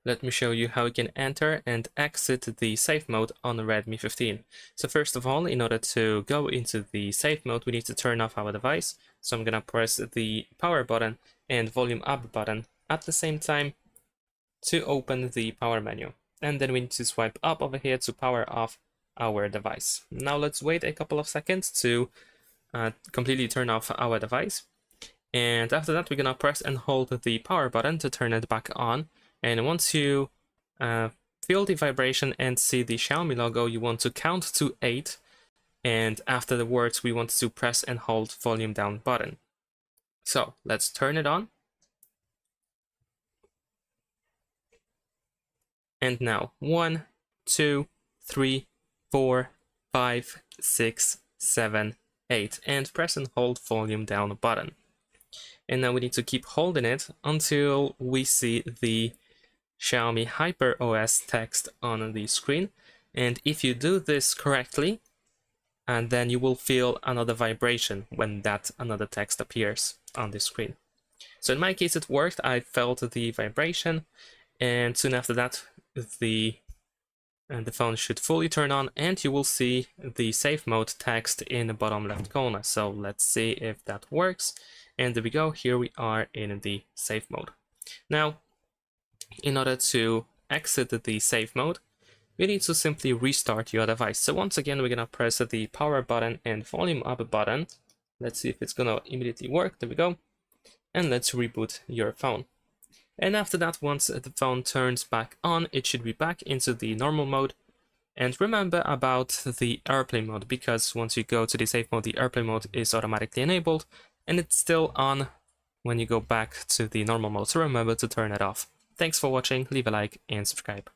Let me show you how you can enter and exit the safe mode on the Redmi 15. So first of all, in order to go into the safe mode, we need to turn off our device. So I'm gonna press the power button and volume up button at the same time to open the power menu. And then we need to swipe up over here to power off our device. Now let's wait a couple of seconds to completely turn off our device. And after that, we're gonna press and hold the power button to turn it back on. And once you feel the vibration and see the Xiaomi logo, you want to count to 8. And after the words, we want to press and hold volume down button. So let's turn it on. And now 1, 2, 3, 4, 5, 6, 7, 8. And press and hold volume down button. And now we need to keep holding it until we see the Xiaomi HyperOS text on the screen. And if you do this correctly, and then you will feel another vibration when that another text appears on the screen. So in my case it worked. I felt the vibration, and soon after that the phone should fully turn on, and you will see the safe mode text in the bottom left corner. So let's see if that works. And there we go, here we are in the safe mode. Now, in order to exit the safe mode, we need to simply restart your device. So once again, we're gonna press the power button and volume up button. Let's see if it's gonna immediately work. There we go. And let's reboot your phone. And after that, once the phone turns back on, it should be back into the normal mode. And remember about the airplane mode, because once you go to the safe mode, the airplane mode is automatically enabled, and it's still on when you go back to the normal mode. So remember to turn it off. Thanks for watching, leave a like and subscribe.